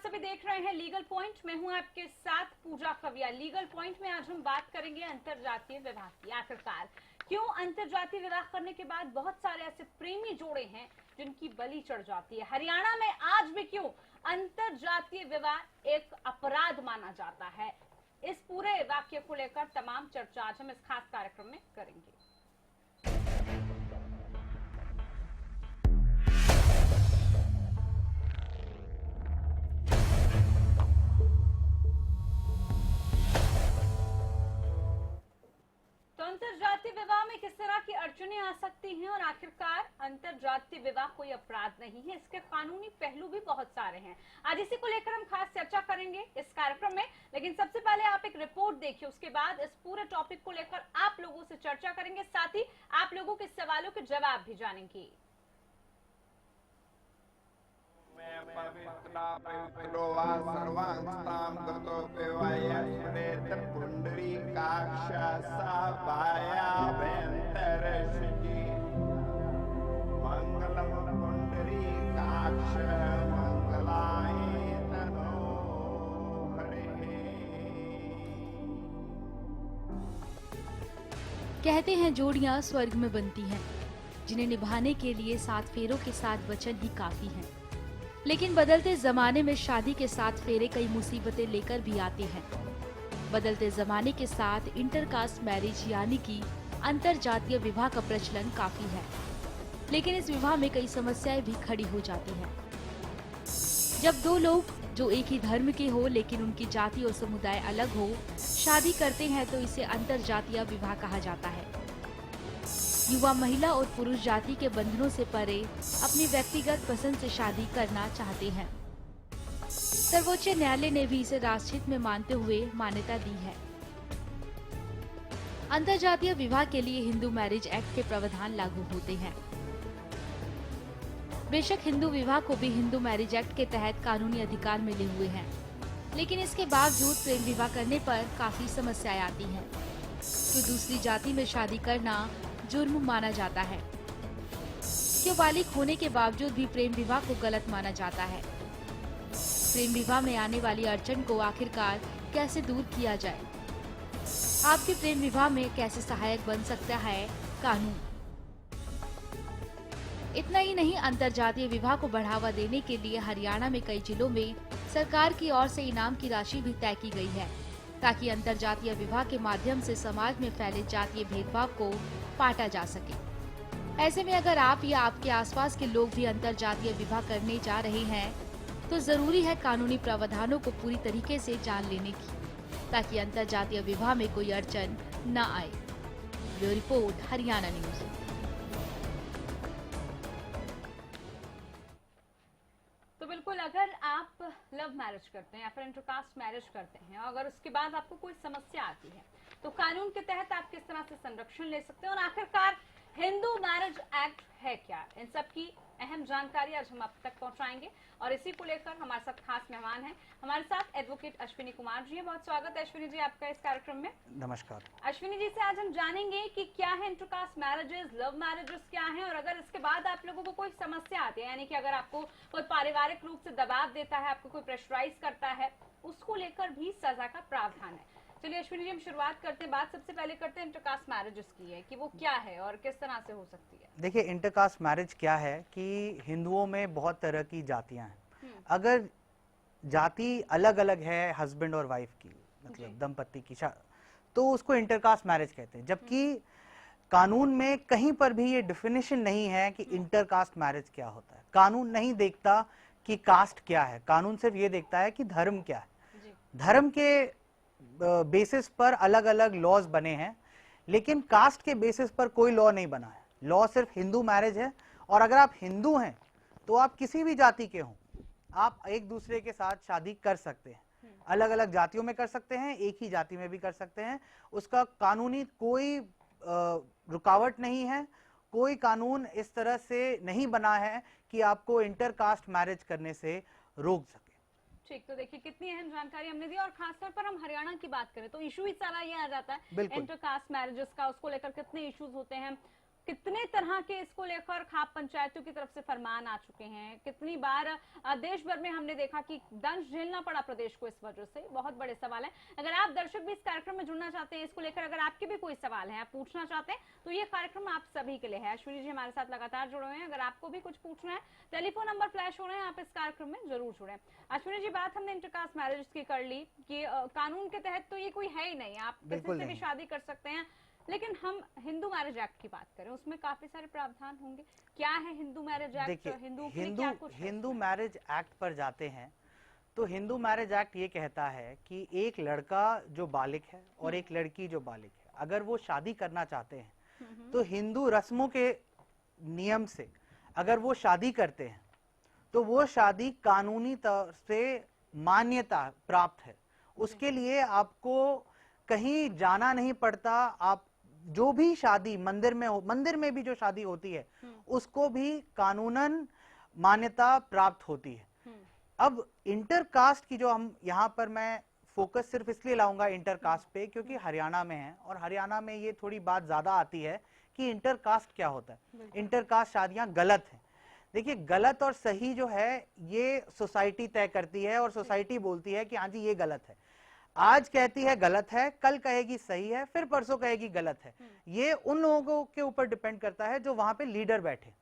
सभी देख रहे हैं लीगल पॉइंट। मैं हूं आपके साथ पूजा कविया। लीगल पॉइंट में आज हम बात करेंगे अंतरजातीय विवाह की। आखिरकार क्यों अंतरजातीय विवाह करने के बाद बहुत सारे ऐसे प्रेमी जोड़े हैं जिनकी बलि चढ़ जाती है। हरियाणा में आज भी क्यों अंतरजातीय विवाह एक अपराध माना जाता है, इस पूरे वाक्य को लेकर तमाम चर्चा आज हम इस खास कार्यक्रम में करेंगे। अंतरजातीय विवाह में किस तरह की अड़चनें आ सकती हैं और आखिरकार अंतरजातीय विवाह कोई अपराध नहीं है, इसके कानूनी पहलू भी बहुत सारे हैं। आज इसी को लेकर हम खास चर्चा करेंगे इस कार्यक्रम में। लेकिन सबसे पहले आप एक रिपोर्ट देखिए, उसके बाद इस पूरे टॉपिक को लेकर आप लोगों से चर्चा करेंगे, साथ ही आप लोगों के सवालों के जवाब भी जानेंगे। कहते हैं जोड़ियां स्वर्ग में बनती हैं, जिन्हें निभाने के लिए 7 फेरों के साथ वचन ही काफी हैं। लेकिन बदलते जमाने में शादी के 7 फेरे कई मुसीबतें लेकर भी आते हैं। बदलते जमाने के साथ इंटरकास्ट मैरिज यानी कि अंतरजातीय विवाह का प्रचलन काफी है, लेकिन इस विवाह में कई समस्याएं भी खड़ी हो जाती हैं। जब दो लोग जो एक ही धर्म के हो लेकिन उनकी जाति और समुदाय अलग हो शादी करते हैं तो इसे अंतरजातीय विवाह कहा जाता है। युवा महिला और पुरुष जाति के बंधनों से परे अपनी व्यक्तिगत पसंद से शादी करना चाहते हैं। सर्वोच्च न्यायालय ने भी इसे राष्ट्रहित में मानते हुए मान्यता दी है। अंतरजातीय विवाह के लिए हिंदू मैरिज एक्ट के प्रावधान लागू होते हैं। बेशक हिंदू विवाह को भी हिंदू मैरिज एक्ट के तहत कानूनी अधिकार मिले हुए हैं, लेकिन इसके बावजूद प्रेम विवाह करने पर काफी समस्याएं आती हैं। तो दूसरी जाति में शादी करना जुर्म माना जाता है। क्यों बालिग होने के बावजूद भी प्रेम विवाह को गलत माना जाता है। प्रेम विवाह में आने वाली अड़चन को आखिरकार कैसे दूर किया जाए, आपके प्रेम विवाह में कैसे सहायक बन सकता है कानून। इतना ही नहीं, अंतरजातीय विवाह को बढ़ावा देने के लिए हरियाणा में कई जिलों में सरकार की ओर से इनाम की राशि भी तय की गई है, ताकि अंतरजातीय विवाह के माध्यम से समाज में फैले जातीय भेदभाव को पाटा जा सके। ऐसे में अगर आप या आपके आसपास के लोग भी अंतरजातीय विवाह करने जा रहे हैं तो जरूरी है कानूनी प्रावधानों को पूरी तरीके से जान लेने की, ताकि अंतरजातीय विवाह में कोई अड़चन न आए। Bureau report, Haryana news. तो बिल्कुल, अगर आप लव मैरिज करते हैं या फिर इंटरकास्ट मैरिज करते हैं और अगर उसके बाद आपको कोई समस्या आती है तो कानून के तहत आप किस तरह से संरक्षण ले सकते हैं और आखिरकार हिंदू मैरिज एक्ट है क्या, इन सब की अहम जानकारी आज हम आप तक पहुंचाएंगे। और इसी को लेकर हमारे साथ खास मेहमान हैं। हमारे साथ एडवोकेट अश्विनी कुमार जी हैं। बहुत स्वागत है अश्विनी जी आपका इस कार्यक्रम में। नमस्कार। अश्विनी जी से आज हम जानेंगे कि क्या है इंटरकास्ट मैरिजेस, लव मैरिजेस क्या हैं, और अगर इसके बाद आप लोगों को कोई समस्या आती है, यानी कि अगर आपको कोई पारिवारिक रूप से दबाव देता है, आपको कोई प्रेशराइज करता है, उसको लेकर भी सजा का प्रावधान है। चलिए अश्विनी जी, हम शुरुआत करते हैं। बात सबसे पहले करते हैं इंटरकास्ट मैरिजेस की है कि वो क्या है और किस तरह से हो सकती है। देखिए, इंटरकास्ट मैरिज क्या है कि हिंदुओं में बहुत तरह की जातियां हैं। अगर जाति अलग अलग है हस्बैंड और वाइफ की, मतलब दंपति की, तो उसको इंटरकास्ट मैरिज कहते हैं। जबकि कानून में कहीं पर भी ये डेफिनेशन नहीं है कि इंटरकास्ट मैरिज क्या होता है। कानून नहीं देखता कि कास्ट क्या है, कानून सिर्फ ये देखता है कि धर्म क्या है। धर्म के बेसिस पर अलग अलग लॉज बने हैं, लेकिन कास्ट के बेसिस पर कोई लॉ नहीं बना है। लॉ सिर्फ हिंदू मैरिज है, और अगर आप हिंदू हैं तो आप किसी भी जाति के हों, आप एक दूसरे के साथ शादी कर सकते हैं। अलग अलग जातियों में कर सकते हैं, एक ही जाति में भी कर सकते हैं। उसका कानूनी कोई रुकावट नहीं है। कोई कानून इस तरह से नहीं बना है कि आपको इंटरकास्ट मैरिज करने से रोक सके। ठीक, तो देखिए कितनी अहम जानकारी हमने दी। और खासतौर पर हम हरियाणा की बात करें तो इशू ही सारा ये आ जाता है इंटरकास्ट मैरिजेस का, उसको लेकर कितने इश्यूज होते हैं। कितने तरह के इसको लेकर खाप पंचायतों की तरफ से फरमान आ चुके हैं, कितनी बार देश भर में हमने देखा कि दंश झेलना पड़ा प्रदेश को इस वजह से। बहुत बड़े सवाल है। अगर आप दर्शक भी इस कार्यक्रम में जुड़ना चाहते हैं, इसको लेकर अगर आपके भी कोई सवाल है, आप पूछना चाहते हैं, तो ये कार्यक्रम आप सभी के लिए है। अश्विनी जी हमारे साथ लगातार जुड़े हुए हैं। अगर आपको भी कुछ पूछना है, टेलीफोन नंबर फ्लैश हो रहे हैं, आप इस कार्यक्रम में जरूर जुड़े। अश्विनी जी, बात हमने इंटरकास्ट मैरिज की कर ली कि कानून के तहत तो ये कोई है ही नहीं, आप किसी से भी शादी कर सकते हैं, लेकिन हम हिंदू मैरिज एक्ट की बात करें, उसमें काफी सारे प्रावधान होंगे। क्या है हिंदू मैरिज एक्ट? देखिए, हिंदू मैरिज एक्ट पर जाते हैं तो हिंदू मैरिज एक्ट ये कहता है कि एक लड़का जो बालिग है और एक लड़की जो बालिग है, अगर वो शादी करना चाहते हैं तो हिंदू रस्मों के नियम से अगर वो शादी करते हैं तो वो शादी कानूनी तौर से मान्यता प्राप्त है। उसके लिए आपको कहीं जाना नहीं पड़ता। आप जो भी शादी मंदिर में हो, मंदिर में भी जो शादी होती है उसको भी कानूनन मान्यता प्राप्त होती है। अब इंटरकास्ट की जो हम यहाँ पर मैं फोकस सिर्फ इसलिए लाऊंगा इंटरकास्ट पे क्योंकि हरियाणा में है और हरियाणा में ये थोड़ी बात ज्यादा आती है कि इंटरकास्ट क्या होता है। इंटरकास्ट शादियां गलत है। देखिए, गलत और सही जो है ये सोसाइटी तय करती है और सोसाइटी बोलती है कि हाँ जी ये गलत है। आज कहती है गलत है, कल कहेगी सही है, फिर परसों कहेगी गलत है। ये उन लोगों के ऊपर डिपेंड करता है जो वहां पे लीडर बैठे,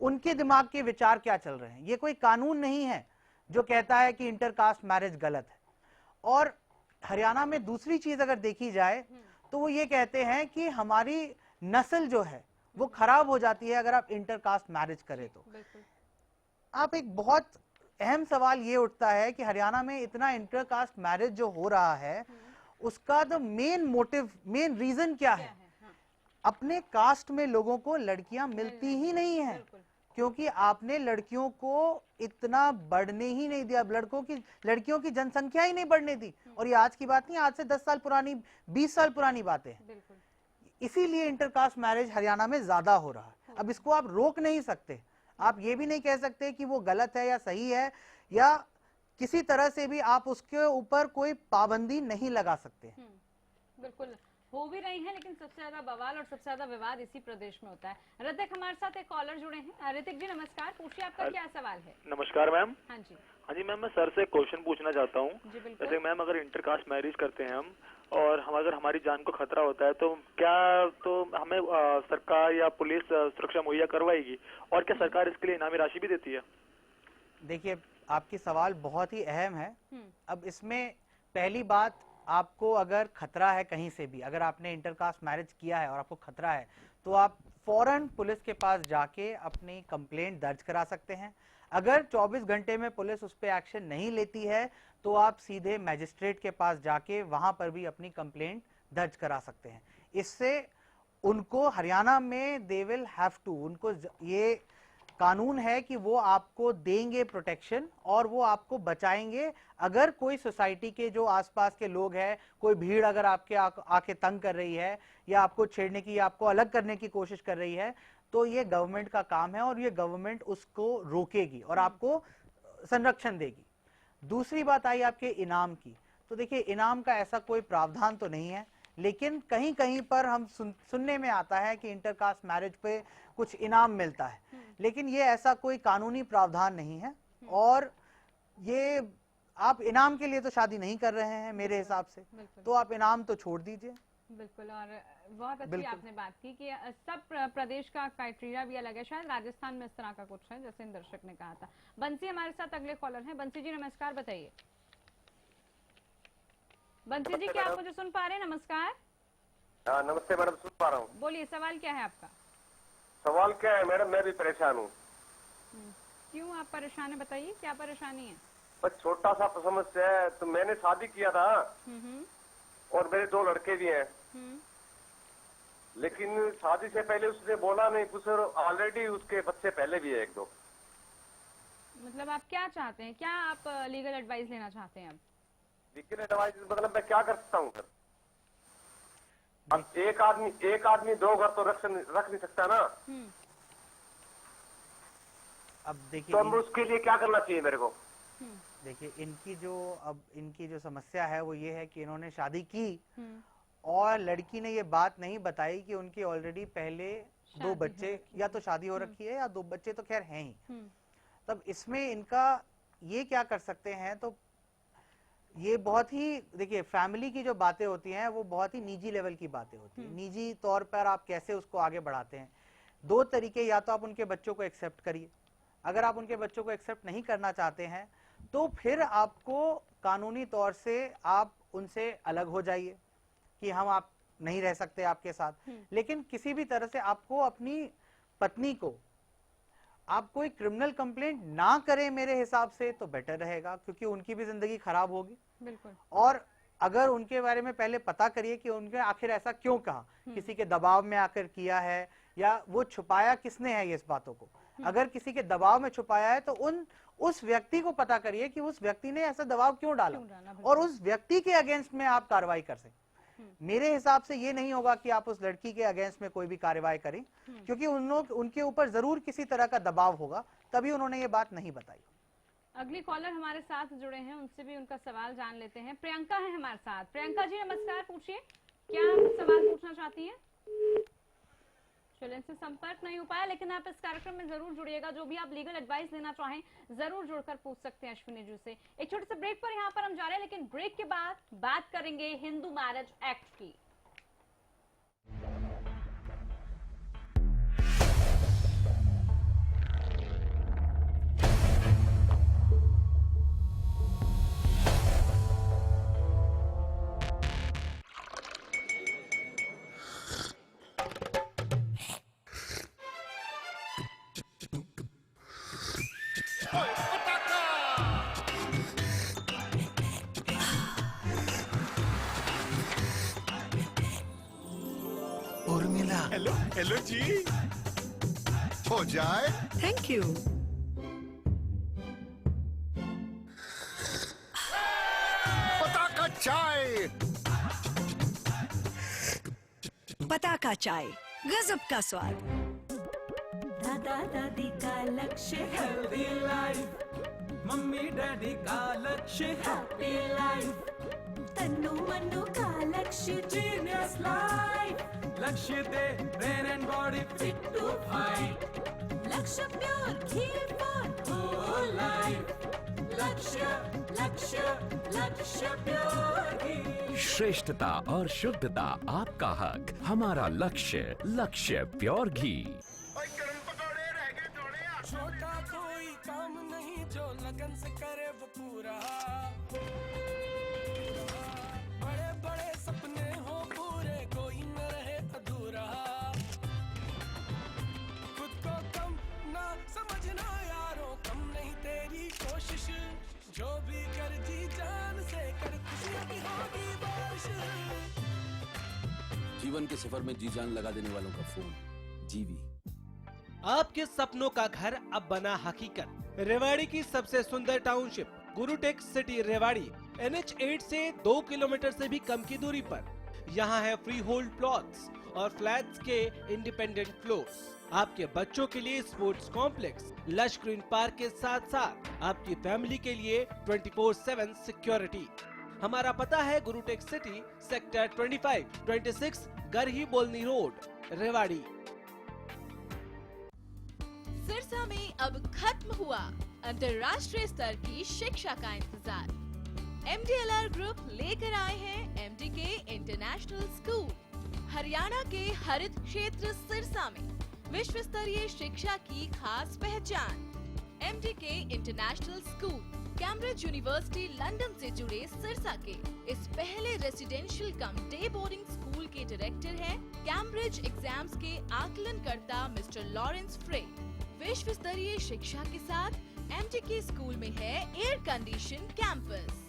उनके दिमाग के विचार क्या चल रहे हैं। ये कोई कानून नहीं है जो कहता है कि इंटरकास्ट मैरिज गलत है। और हरियाणा में दूसरी चीज अगर देखी जाए तो वो ये कहते हैं कि हमारी नस्ल जो है वो खराब हो जाती है अगर आप इंटरकास्ट मैरिज करें तो। आप एक बहुत अहम सवाल ये उठता है कि हरियाणा में इतना इंटरकास्ट मैरिज जो हो रहा है उसका तो मेन मोटिव, मेन रीजन क्या है? अपने कास्ट में लोगों को लड़कियां मिलती ही नहीं है क्योंकि आपने लड़कियों को इतना बढ़ने ही नहीं दिया। लड़कियों की जनसंख्या ही नहीं बढ़ने दी। और ये आज की बात नहीं, आज से 10 साल पुरानी, 20 साल पुरानी बातें हैं। इसीलिए इंटरकास्ट मैरिज हरियाणा में ज्यादा हो रहा है। अब इसको आप रोक नहीं सकते। आप ये भी नहीं कह सकते कि वो गलत है या सही है, या किसी तरह से भी आप उसके ऊपर कोई पाबंदी नहीं लगा सकते। बिल्कुल हो भी रही है, लेकिन सबसे ज्यादा बवाल और सबसे ज्यादा विवाद इसी प्रदेश में होता है। ऋतिक हमारे साथ एक कॉलर जुड़े हैं। ऋतिक जी नमस्कार, पूछिए आपका क्या सवाल है? नमस्कार मैम। हाँ जी। हाँ जी मैम, मैं सर से क्वेश्चन पूछना चाहता हूँ। जैसे मैम, अगर इंटरकास्ट मैरिज करते हैं हम और हम अगर हमारी जान को खतरा होता है तो क्या हमें सरकार या पुलिस सुरक्षा मुहैया करवाएगी, और क्या सरकार इसके लिए इनामी राशि भी देती है? देखिए, आपकी सवाल बहुत ही अहम है। अब इसमें पहली बात, आपको अगर खतरा है कहीं से भी, अगर आपने इंटरकास्ट मैरिज किया है और आपको खतरा है तो आप फौरन पुलिस के पास जाके अपनी कंप्लेंट दर्ज करा सकते हैं। अगर 24 घंटे में पुलिस उस पर एक्शन नहीं लेती है तो आप सीधे मैजिस्ट्रेट के पास जाके वहां पर भी अपनी कंप्लेंट दर्ज करा सकते हैं। इससे उनको हरियाणा में दे विल हैव टू, उनको ये कानून है कि वो आपको देंगे प्रोटेक्शन और वो आपको बचाएंगे। अगर कोई सोसाइटी के जो आसपास के लोग हैं, कोई भीड़ अगर आपके आके तंग कर रही है या आपको छेड़ने की या आपको अलग करने की कोशिश कर रही है, तो ये गवर्नमेंट का काम है और ये गवर्नमेंट उसको रोकेगी और आपको संरक्षण देगी। दूसरी बात आई आपके इनाम की, तो देखिए इनाम का ऐसा कोई प्रावधान तो नहीं है, लेकिन कहीं कहीं पर हम सुनने में आता है कि इंटरकास्ट मैरिज पे कुछ इनाम मिलता है, लेकिन ये ऐसा कोई कानूनी प्रावधान नहीं है। और ये आप इनाम के लिए तो शादी नहीं कर रहे हैं मेरे हिसाब से, तो आप इनाम तो छोड़ दीजिए। बिल्कुल, और बहुत अच्छी आपने बात की कि सब प्रदेश का क्राइटेरिया भी अलग है। शायद राजस्थान में इस तरह का कुछ है, जैसे इन दर्शक ने कहा था। बंसी हमारे साथ अगले कॉलर हैं। बंसी जी नमस्कार, बताइए। बंसी जी, क्या आप मुझे सुन पा रहे हैं? नमस्कार। नमस्ते मैडम, सुन पा रहा हूँ। बोलिए, सवाल क्या है आपका? सवाल क्या है मैडम, मैं भी परेशान हूँ। क्यों आप परेशान है, बताइए क्या परेशानी है? बस छोटा सा समस्या है। तो मैंने शादी किया था और मेरे 2 लड़के भी हैं, लेकिन शादी से पहले उसने बोला नहीं कुछ, ऑलरेडी उसके बच्चे पहले भी है 1-2। मतलब आप क्या चाहते हैं, क्या आप लीगल एडवाइस लेना चाहते हैं? अब लीगल एडवाइस मतलब मैं क्या कर सकता हूँ सर? अब एक आदमी 2 घर तो रख नहीं सकता ना। अब देखिए, तो उसके लिए क्या करना चाहिए मेरे को? देखिए, इनकी जो समस्या है वो ये है कि इन्होंने शादी की और लड़की ने ये बात नहीं बताई कि उनकी ऑलरेडी पहले दो बच्चे या तो शादी हो रखी है या दो बच्चे तो खैर हैं ही, तब इसमें इनका ये क्या कर सकते हैं, तो ये बहुत ही देखिए फैमिली की जो बातें होती हैं वो बहुत ही निजी लेवल की बातें होती हैं, निजी तौर पर आप कैसे उसको आगे बढ़ाते हैं। दो तरीके, या तो आप उनके बच्चों को एक्सेप्ट करिए, अगर आप उनके बच्चों को एक्सेप्ट नहीं करना चाहते हैं तो फिर आपको कानूनी तौर से आप उनसे अलग हो जाइए कि हम आप नहीं रह सकते आपके साथ, लेकिन किसी भी तरह से आपको अपनी पत्नी को आप कोई क्रिमिनल कंप्लेंट ना करें मेरे हिसाब से तो बेटर रहेगा, क्योंकि उनकी भी जिंदगी खराब होगी। बिल्कुल। और अगर उनके बारे में पहले पता करिए कि उनके आखिर ऐसा क्यों कहा, किसी के दबाव में आकर किया है या वो छुपाया किसने है ये इस बातों को, अगर किसी के दबाव में छुपाया है तो उस व्यक्ति को पता करिए कि उस व्यक्ति ने ऐसा दबाव क्यों डाला और उस व्यक्ति के अगेंस्ट में आप कार्रवाई कर सकें। मेरे हिसाब से ये नहीं होगा कि आप उस लड़की के अगेंस्ट में कोई भी कार्रवाई करें, क्योंकि उनके ऊपर जरूर किसी तरह का दबाव होगा, तभी उन्होंने ये बात नहीं बताई। अगली कॉलर हमारे साथ जुड़े हैं, उनसे भी उनका सवाल जान लेते हैं। प्रियंका है हमारे साथ। प्रियंका जी नमस्कार, पूछिए क्या सवाल पूछना चाहती हैं? चलिए इनसे संपर्क नहीं हो पाया, लेकिन आप इस कार्यक्रम में जरूर जुड़िएगा। जो भी आप लीगल एडवाइस देना चाहें जरूर जुड़कर पूछ सकते हैं अश्विनी जी से। एक छोटे से ब्रेक पर यहाँ पर हम जा रहे हैं, लेकिन ब्रेक के बाद बात करेंगे हिंदू मैरिज एक्ट की। उर्मिला, हेलो हेलो जी। हो जाए। Thank you. पताका चाय। पताका चाय, गजब का स्वाद। दादा दादी का लक्ष्य हेल्दी लाइफ, मम्मी डैडी का लक्ष्य हैप्पी लाइफ, तन्नू मन्नू का लक्ष्य जीनियस लाइफ। लक्ष्य दे brain and body fit to fight. Lakshya pure ghee for whole life. Lakshya Lakshya लक्ष्य प्योर घी। श्रेष्ठता और शुद्धता आपका हक, हमारा लक्ष्य, लक्ष्य प्योर घी। छोटा कोई काम नहीं जो लगन से करे वो पूरा। बड़े बड़े सपने हो पूरे, कोई न रहे अधूरा। खुद को कम ना समझना यारों, कम नहीं तेरी कोशिश। जो भी कर जी जान से कर, खुशियों की होगी बारिश। जीवन के सफर में जी जान लगा देने वालों का फोन जीवी। आपके सपनों का घर अब बना हकीकत। रेवाड़ी की सबसे सुंदर टाउनशिप गुरुटेक सिटी रेवाड़ी NH8 से 2 किलोमीटर से भी कम की दूरी पर। यहाँ है फ्री होल्ड प्लॉट्स और फ्लैट्स के इंडिपेंडेंट फ्लोर्स। आपके बच्चों के लिए sports complex, lush green park के साथ साथ आपकी फैमिली के लिए 24/7 सिक्योरिटी। हमारा पता है गुरुटेक सिटी, सेक्टर 25, 26 गरही बोलनी रोड, रेवाड़ी। सिरसा में अब खत्म हुआ अंतर्राष्ट्रीय स्तर की शिक्षा का इंतजार। MDLR ग्रुप लेकर आए हैं MDK इंटरनेशनल स्कूल। हरियाणा के हरित क्षेत्र सिरसा में विश्व स्तरीय शिक्षा की खास पहचान। MDK international school Cambridge university London से जुड़े सिरसा के इस पहले रेसिडेंशियल कम डे बोर्डिंग स्कूल के डायरेक्टर हैं कैम्ब्रिज एग्जाम्स के आकलनकर्ता मिस्टर लॉरेंस फ्रे। विश्व स्तरीय शिक्षा के साथ MDK स्कूल में है एयर कंडीशन कैंपस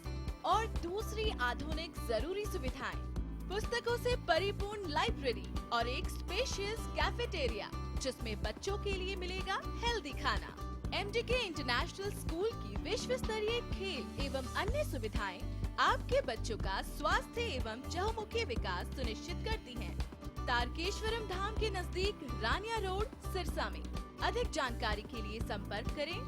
और दूसरी आधुनिक जरूरी सुविधाएं, पुस्तकों से परिपूर्ण लाइब्रेरी और एक स्पेशियस कैफेटेरिया जिसमें बच्चों के लिए मिलेगा हेल्दी खाना। MDK इंटरनेशनल स्कूल की विश्व स्तरीय खेल एवं अन्य सुविधाएं आपके बच्चों का स्वास्थ्य एवं चहुमुखी विकास सुनिश्चित करती हैं। तारकेश्वरम धाम के नजदीक रानिया रोड, सिरसा में। अधिक जानकारी के लिए संपर्क करें।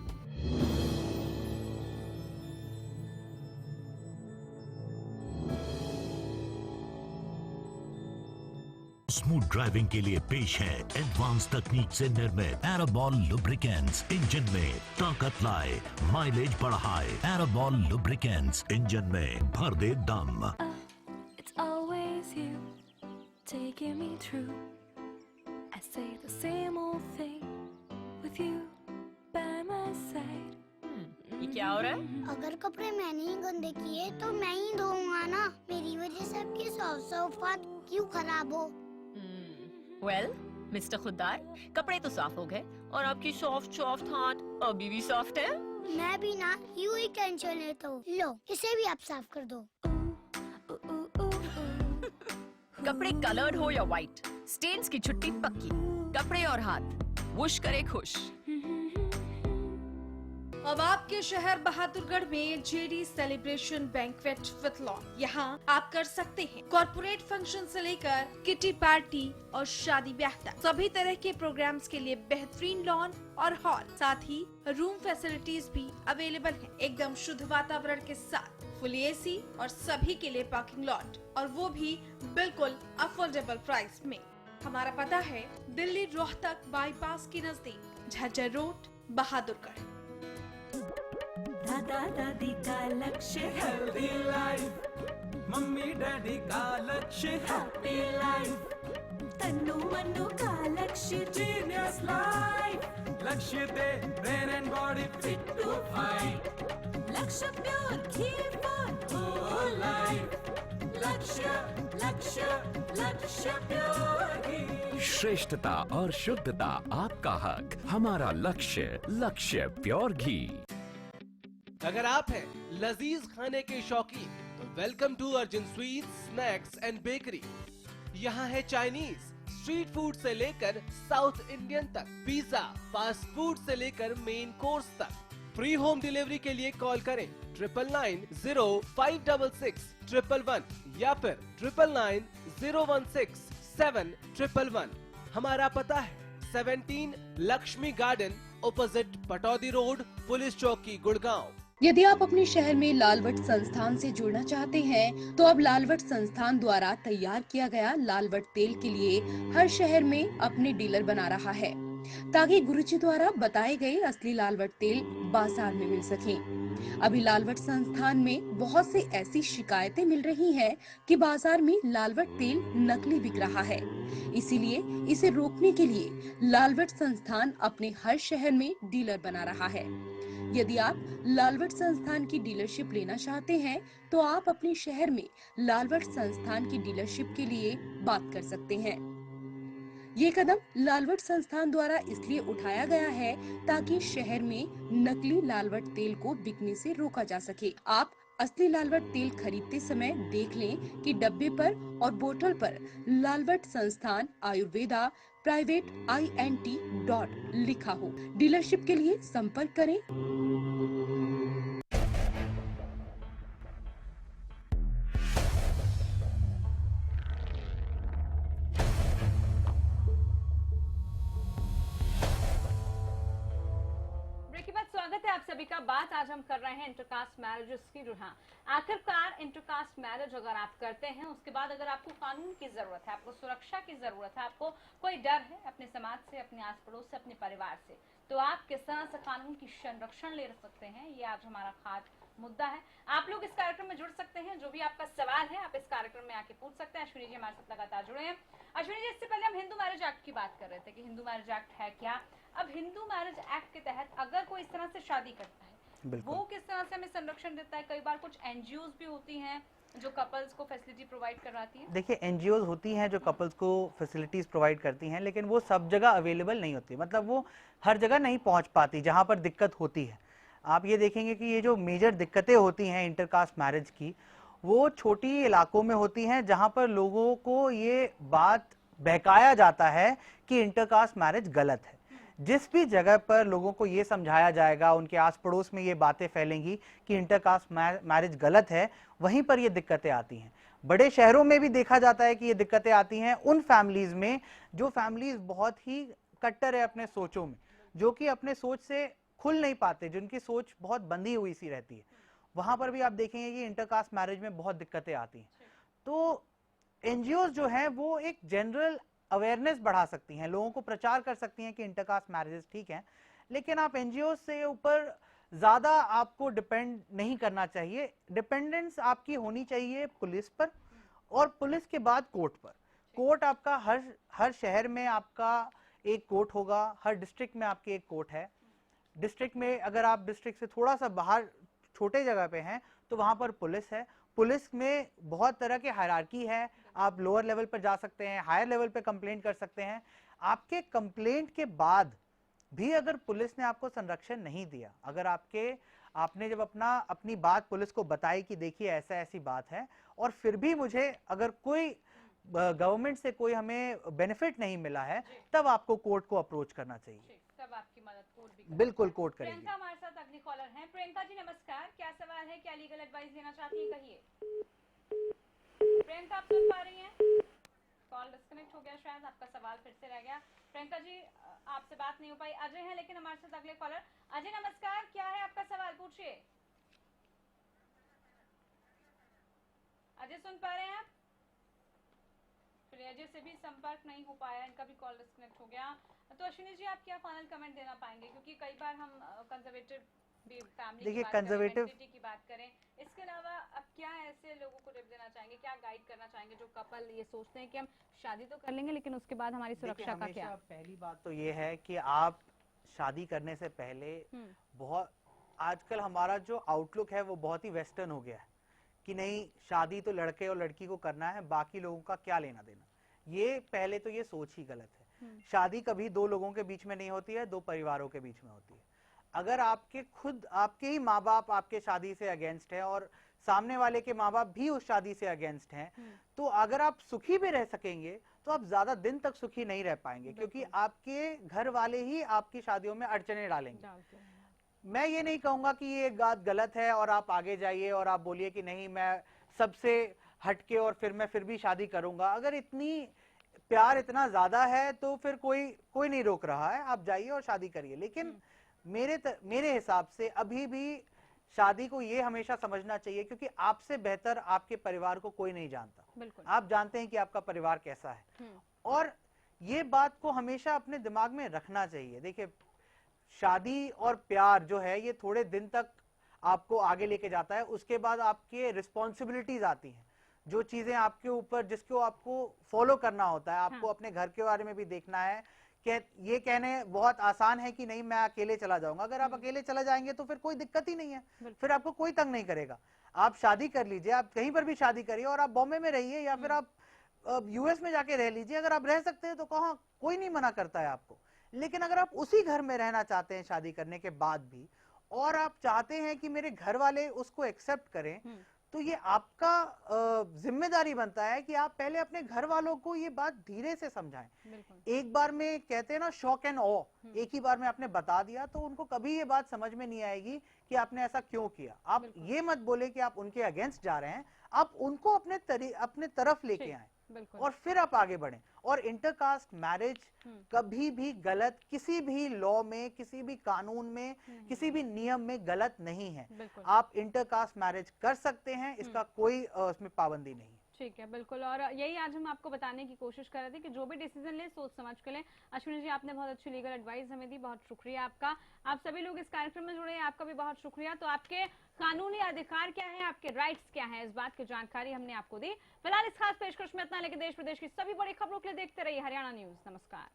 स्मूथ ड्राइविंग के लिए पेश है एडवांस तकनीक से निर्मित एराबॉल लुब्रिकेंट्स। इंजन में ताकत लाए, माइलेज बढ़ाए। एराबॉल लुब्रिकेंट्स, इंजन में भर दे दम। It's always you taking me through. I say the same old thing with you by my side. ये क्या हो रहा है? अगर कपड़े मैंने ही गंदे किए तो मैं ही धोऊंगा ना। मेरी वजह से आपकी सौफात क्यों खराब हो? वेल मिस्टर खुद्दार, कपड़े तो साफ हो गए और आपकी सॉफ्ट हाथ अभी भी सॉफ्ट है। मैं भी ना यूं ही टेंशन लेता हूँ। लो इसे भी आप साफ कर दो। कपड़े कलर्ड हो या व्हाइट, स्टेन्स की छुट्टी पक्की। कपड़े और हाथ वुश करे खुश। अब आपके शहर बहादुरगढ़ में JD celebration banquet with lawn. यहाँ आप कर सकते हैं कॉर्पोरेट फंक्शन से लेकर किटी पार्टी और शादी ब्याह तक। सभी तरह के प्रोग्राम्स के लिए बेहतरीन लॉन और हॉल, साथ ही रूम फैसिलिटीज भी अवेलेबल हैं। एकदम शुद्ध वातावरण के साथ फुल एसी और सभी के लिए पार्किंग लॉट, और वो भी बिल्कुल अफोर्डेबल प्राइस में। हमारा पता है दिल्ली रोहतक बाईपास के नजदीक, झज्जर रोड, बहादुरगढ़। दादा दादी का लक्ष्य हेल्दी लाइफ, मम्मी डैडी का लक्ष्य हैप्पी लाइफ, तन्नू मन्नू का लक्ष्य जीनियस लाइफ। लक्ष्य दे brain and body fit to fight. Lakshya pure ghee for whole life. Lakshya Lakshya लक्ष्य प्योर घी। श्रेष्ठता और शुद्धता आपका हक, हमारा लक्ष्य। लक्ष्य प्योर घी। अगर आप हैं लजीज खाने के शौकीन तो welcome to Arjun sweet snacks and bakery. यहाँ है चाइनीज, स्ट्रीट फूड से लेकर साउथ इंडियन तक, पिज्जा, फास्ट फूड से लेकर मेन कोर्स तक। फ्री होम डिलीवरी के लिए कॉल करें 9990566111 या फिर 9990167111। हमारा पता है 17 Lakshmi garden, opposite Pataudi road, police चौकी, गुड़गांव। यदि आप अपने शहर में लालवट संस्थान से जुड़ना चाहते हैं तो अब लालवट संस्थान द्वारा तैयार किया गया लालवट तेल के लिए हर शहर में अपने डीलर बना रहा है, ताकि गुरुजी द्वारा बताए गए असली लालवट तेल बाजार में मिल सके। अभी लालवट संस्थान में बहुत से ऐसी शिकायतें मिल रही हैं कि बाजार में लालवट तेल नकली बिक रहा है। इसीलिए इसे रोकने के लिए लालवट संस्थान अपने हर शहर में डीलर बना रहा है। यदि आप लालवट संस्थान की डीलरशिप लेना चाहते हैं तो आप अपने शहर में लालवट संस्थान की डीलरशिप के लिए बात कर सकते हैं। ये कदम लालवट संस्थान द्वारा इसलिए उठाया गया है ताकि शहर में नकली लालवट तेल को बिकने से रोका जा सके। आप असली लालवट तेल खरीदते समय देख लें कि डब्बे पर और बोतल पर लालवट संस्थान आयुर्वेदा प्राइवेट INT लिखा हो। डीलरशिप के लिए संपर्क करें। स्वागत है आप सभी का। बात आज हम कर रहे हैं इंटरकास्ट मैरिजेस की। हाँ, आखिरकार इंटरकास्ट मैरिज अगर आप करते हैं उसके बाद अगर आपको कानून की जरूरत है, आपको सुरक्षा की जरूरत है, आपको कोई डर है अपने समाज से, अपने आस पड़ोस से, अपने परिवार से, तो आप किस तरह से कानून की संरक्षण ले सकते हैं, ये आज हमारा खास मुद्दा है। आप लोग इस कार्यक्रम में जुड़ सकते हैं। जो भी आपका सवाल है आप इस कार्यक्रम में आके पूछ सकते हैं। अश्विनी जी हमारे साथ लगातार जुड़े हैं। अश्विनी जी, इससे पहले हम हिंदू मैरिज एक्ट की बात कर रहे थे कि हिंदू मैरिज एक्ट है क्या। अब हिंदू मैरिज एक्ट के तहत अगर कोई इस तरह से शादी करता है वो किस तरह से हमें संरक्षण देता है। कई बार कुछ NGOs भी होती हैं जो कपल्स को फैसिलिटी प्रोवाइड करवाती हैं। देखिए, NGOs होती हैं जो कपल्स को फैसिलिटीज प्रोवाइड करती हैं, लेकिन वो सब जगह अवेलेबल नहीं होती, मतलब वो हर जगह नहीं पहुंच पाती जहां पर दिक्कत होती है। आप ये देखेंगे कि ये जो मेजर दिक्कतें होती हैं इंटरकास्ट मैरिज की, वो छोटी इलाकों में होती हैं जहां पर लोगों को ये बात बहकाया जाता है कि इंटरकास्ट मैरिज गलत है। जिस भी जगह पर लोगों को ये समझाया जाएगा, उनके आस पड़ोस में ये बातें फैलेंगी कि इंटरकास्ट मैरिज गलत है, वहीं पर ये दिक्कतें आती हैं। बड़े शहरों में भी देखा जाता है कि ये दिक्कतें आती हैं उन फैमिलीज में जो फैमिलीज बहुत ही कट्टर है अपने सोचों में, जो कि अपने सोच से खुल नहीं पाते, जिनकी सोच बहुत बंधी हुई सी रहती है। वहां पर भी आप देखेंगे कि इंटरकास्ट मैरिज में बहुत दिक्कतें आती हैं। तो एनजीओ जो हैं वो एक जनरल अवेयरनेस बढ़ा सकती हैं, लोगों को प्रचार कर सकती हैं कि इंटरकास्ट मैरिजेस ठीक हैं, लेकिन आप एनजीओ से ऊपर ज्यादा आपको डिपेंड नहीं करना चाहिए। डिपेंडेंस आपकी होनी चाहिए पुलिस पर, और पुलिस के बाद कोर्ट पर। कोर्ट आपका हर शहर में आपका एक कोर्ट होगा, हर डिस्ट्रिक्ट में आपकी एक कोर्ट है। डिस्ट्रिक्ट में अगर आप डिस्ट्रिक्ट से थोड़ा सा बाहर छोटे जगह पे हैं तो वहां पर पुलिस है। पुलिस में बहुत तरह के हायरार्की है, आप लोअर लेवल पर जा सकते हैं, हायर लेवल पे कंप्लेंट कर सकते हैं। आपके कंप्लेंट के बाद भी अगर पुलिस ने आपको संरक्षण नहीं दिया, अगर आपने जब अपनी बात पुलिस को बताई कि देखिए ऐसा ऐसी बात है, और फिर भी मुझे अगर कोई गवर्नमेंट से कोई हमें बेनिफिट नहीं मिला है, तब आपको कोर्ट को अप्रोच करना चाहिए। तब आपकी मदद कोर्ट भी बिल्कुल कोर्ट करेगी। प्रियंका हमारे साथ अगली कॉलर हैं। प्रियंका जी नमस्कार, क्या सवाल है, क्या लीगल एडवाइस देना चाहती हैं, कहिए। प्रियंका आप सुन पा रही हैं? कॉल डिस्कनेक्ट हो गया शायद, आपका सवाल फिर से रह गया। प्रियंका जी आपसे बात नहीं हो पाई। अजय हैं लेकिन हमारे साथ अगले कॉलर। अजय नमस्कार, क्या है आपका सवाल, पूछिए। अजय सुन पा रहे हैं आप? फिर अजय से भी संपर्क नहीं हो पाया, इनका भी कॉल डिस्कनेक्ट हो गया। तो अश्विनी जी आप क्या फाइनल कमेंट देना पाएंगे, क्योंकि कई बार हम कंजर्वेटिव फैमिली देखिए, कंजर्वेटिव की बात करें, इसके अलावा अब क्या ऐसे लोगों को टिप देना चाहेंगे, क्या गाइड करना चाहेंगे जो कपल ये सोचते हैं कि हम शादी तो कर लेंगे लेकिन उसके बाद हमारी सुरक्षा का क्या? पहली बात तो ये है कि आप शादी करने से पहले बहुत, आजकल हमारा जो आउटलुक है वो बहुत ही वेस्टर्न हो गया है कि नहीं शादी तो लड़के और लड़की को करना है, बाकी लोगों का क्या लेना देना। ये पहले तो ये सोच ही गलत है। शादी कभी दो लोगों के बीच में नहीं होती है, दो परिवारों के बीच में होती है। अगर आपके ही माँ बाप आपके शादी से अगेंस्ट है और सामने वाले के माँ बाप भी उस शादी से अगेंस्ट हैं, तो अगर आप सुखी भी रह सकेंगे तो आप ज्यादा दिन तक सुखी नहीं रह पाएंगे, क्योंकि आपके घर वाले ही आपकी शादियों में अड़चने डालेंगे। मैं ये नहीं कहूंगा कि ये बात गलत है और आप आगे जाइए और आप बोलिए कि नहीं मैं सबसे हटके और फिर मैं फिर भी शादी करूंगा। अगर इतनी प्यार इतना ज्यादा है तो फिर कोई नहीं रोक रहा है, आप जाइए और शादी करिए। लेकिन मेरे हिसाब से अभी भी शादी को ये हमेशा समझना चाहिए, क्योंकि आपसे बेहतर आपके परिवार को कोई नहीं जानता। आप जानते हैं कि आपका परिवार कैसा है, और ये बात को हमेशा अपने दिमाग में रखना चाहिए। देखिए, शादी और प्यार जो है ये थोड़े दिन तक आपको आगे लेके जाता है, उसके बाद आपके रिस्पॉन्सिबिलिटीज आती हैं, जो चीजें आपके ऊपर जिसको आपको फॉलो करना होता है। आपको अपने घर के बारे में भी देखना है कि ये कहने बहुत आसान है कि नहीं मैं अकेले चला जाऊंगा। अगर आप अकेले चला जाएंगे तो फिर कोई दिक्कत ही नहीं है, फिर आपको कोई तंग नहीं करेगा। आप शादी कर लीजिए, आप कहीं पर भी शादी करिए, और आप बॉम्बे में रहिए या फिर आप यूएस में जाके रह लीजिए। अगर आप रह सकते हैं तो कहाँ, कोई नहीं मना करता है आपको। लेकिन अगर आप उसी घर में रहना चाहते हैं शादी करने के बाद भी, और आप चाहते हैं कि मेरे घर वाले उसको एक्सेप्ट करें, तो ये आपका जिम्मेदारी बनता है कि आप पहले अपने घर वालों को ये बात धीरे से समझाएं। एक बार में कहते हैं ना शॉक एंड ऑ, एक ही बार में आपने बता दिया तो उनको कभी ये बात समझ में नहीं आएगी कि आपने ऐसा क्यों किया। आप ये मत बोले कि आप उनके अगेंस्ट जा रहे हैं, आप उनको अपने तरफ लेके आए और फिर आप आगे बढ़ें। और इंटरकास्ट मैरिज कभी भी गलत, किसी भी लॉ में, किसी भी कानून में, किसी भी नियम में गलत नहीं है। आप इंटरकास्ट मैरिज कर सकते हैं, इसका कोई उसमें पाबंदी नहीं। ठीक है, बिल्कुल। और यही आज हम आपको बताने की कोशिश कर रहे थे कि जो भी डिसीजन ले सोच समझ कर लें। अश्विनी जी आपने बहुत अच्छी लीगल एडवाइस हमें दी, बहुत शुक्रिया आपका। आप सभी लोग इस कार्यक्रम में जुड़े हैं, आपका भी बहुत शुक्रिया। तो आपके कानूनी अधिकार क्या है, आपके राइट्स क्या है, इस बात की जानकारी हमने आपको दी। फिलहाल इस खास पेशकश में इतना, लेकिन देश प्रदेश की सभी बड़ी खबरों के लिए देखते रहिए हरियाणा न्यूज। नमस्कार।